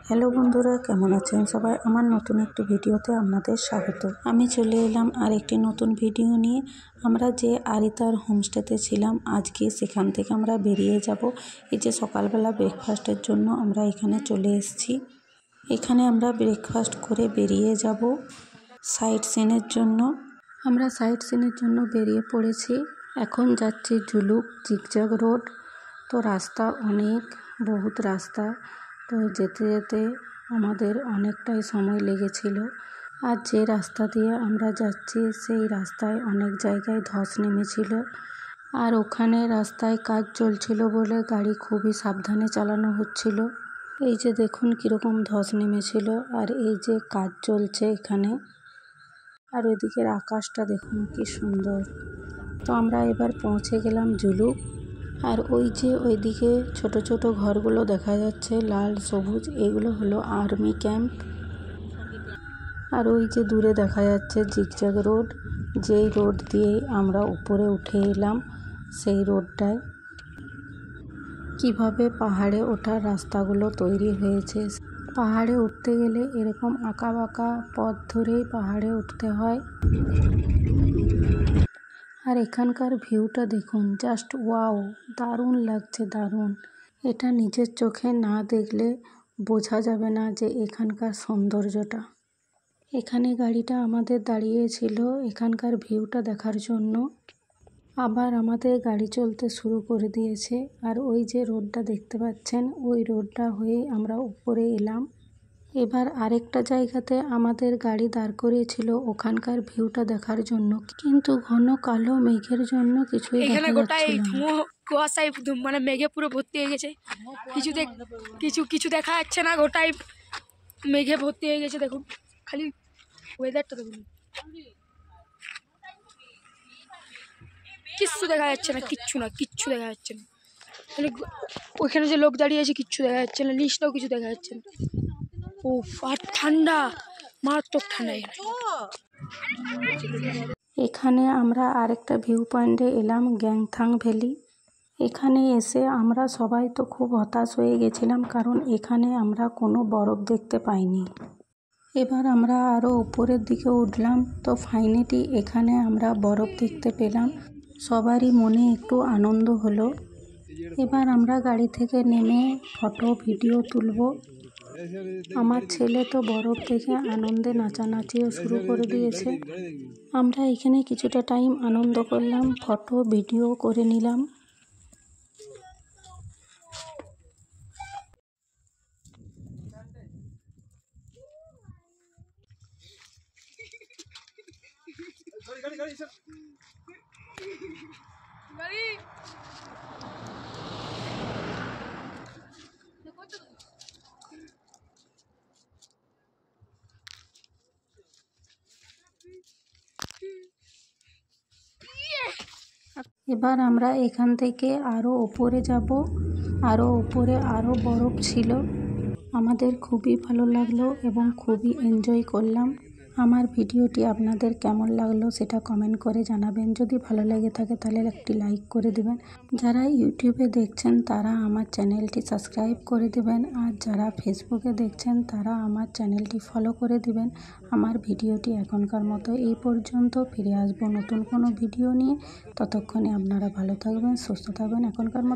Hello বন্ধুরা, কেমন আছেন সবাই? আমার নতুন একটি ভিডিওতে আপনাদের স্বাগত। আমি চলে এলাম আর একটি নতুন ভিডিও নিয়ে। আমরা যে আরিতার হোমস্টেতে ছিলাম, আজকে সেখান থেকে আমরা বেরিয়ে যাব। এই যে সকালবেলা ব্রেকফাস্টের জন্য আমরা এখানে চলে এসেছি। এখানে আমরা ব্রেকফাস্ট করে বেরিয়ে যাব সাইট সিনের জন্য। আমরা সাইট সিনের জন্য বেরিয়ে পড়েছি। এখন যাচ্ছি জুলুক জিগজ্যাগ রোড। তো রাস্তা বহুত রাস্তা, তো যেতে যেতে আমাদের অনেকটাই সময় লেগেছিল। আর যে রাস্তা দিয়ে আমরা যাচ্ছি সেই রাস্তায় অনেক জায়গায় ধস নেমেছিল। আর ওখানে রাস্তায় কাজ চলছিল বলে গাড়ি খুবই সাবধানে চালানো হচ্ছিল। এই যে দেখুন কীরকম ধস নেমেছিল, আর এই যে কাজ চলছে এখানে। আর ওইদিকের আকাশটা দেখুন কি সুন্দর। তো আমরা এবার পৌঁছে গেলাম জুলুক। আর ওই যে ওইদিকে ছোট ছোট ঘরগুলো দেখা যাচ্ছে লাল সবুজ, এগুলো হলো আর্মি ক্যাম্প। আর ওই যে দূরে দেখা যাচ্ছে জিগজ্যাগ রোড, যেই রোড দিয়ে আমরা উপরে উঠে এলাম সেই রোডটায়। কিভাবে পাহাড়ে ওঠার রাস্তাগুলো তৈরি হয়েছে। পাহাড়ে উঠতে গেলে এরকম আঁকা বাঁকা পথ ধরেই পাহাড়ে উঠতে হয়। আর এখানকার ভিউটা দেখুন, জাস্ট ওয়াও, দারুণ লাগছে, দারুণ। এটা নিজের চোখে না দেখলে বোঝা যাবে না যে এখানকার সৌন্দর্যটা। এখানে গাড়িটা আমাদের দাঁড়িয়েছিল এখানকার ভিউটা দেখার জন্য। আবার আমাদের গাড়ি চলতে শুরু করে দিয়েছে। আর ওই যে রোডটা দেখতে পাচ্ছেন, ওই রোডটা হয়েই আমরা উপরে এলাম। এবার আরেকটা জায়গাতে আমাদের গাড়ি দাঁড় করিয়েছিল ওখানকার ভিউটা দেখার জন্য, কিন্তু ঘন কালো মেঘের জন্য কিছুই দেখা যাচ্ছিল না। কুয়াশায় মানে মেঘে পুরো ভর্তি হয়ে গেছে, কিছু দেখা যাচ্ছে না, গোটাই মেঘে ভর্তি হয়ে গেছে। দেখুন খালি ওয়েদারটা দেখুন, কিচ্ছু দেখা যাচ্ছে না, কিচ্ছু দেখা যাচ্ছে না। মানে ওইখানে যে লোক দাঁড়িয়ে আছে কিচ্ছু দেখা যাচ্ছে না, নিচটাও কিছু দেখা যাচ্ছে না। ও আর ঠান্ডা, মারাত্মক ঠান্ডা। এখানে আমরা আরেকটা ভিউ পয়েন্টে এলাম, গ্যাংথাং ভ্যালি। এখানে এসে আমরা সবাই তো খুব হতাশ হয়ে গেছিলাম, কারণ এখানে আমরা কোনো বরফ দেখতে পাইনি। এবার আমরা আরও উপরের দিকে উঠলাম, তো ফাইনালি এখানে আমরা বরফ দেখতে পেলাম। সবারই মনে একটু আনন্দ হলো। এবার আমরা গাড়ি থেকে নেমে ফটো ভিডিও তুলব। আমার ছেলে তো বরফ দেখে আনন্দে নাচানাচিও শুরু করে দিয়েছে। আমরা এখানে কিছুটা টাইম আনন্দ করলাম, ফটো ভিডিও করে নিলাম। এবার আমরা এখান থেকে আরও উপরে যাব। আরও উপরে আরও বরফ ছিল। আমাদের খুবই ভালো লাগলো এবং খুবই এনজয় করলাম। আমার ভিডিওটি আপনাদের কেমন লাগলো সেটা কমেন্ট করে জানাবেন। যদি ভালো লেগে থাকে তাহলে একটি লাইক করে দেবেন। যারা ইউটিউবে দেখছেন তারা আমার চ্যানেলটি সাবস্ক্রাইব করে দেবেন, আর যারা ফেসবুকে দেখছেন তারা আমার চ্যানেলটি ফলো করে দেবেন। আমার ভিডিওটি এখনকার মতো এই পর্যন্ত। ফিরে আসবো নতুন কোনো ভিডিও নিয়ে। ততক্ষণে আপনারা ভালো থাকবেন, সুস্থ থাকবেন। এখনকার মতো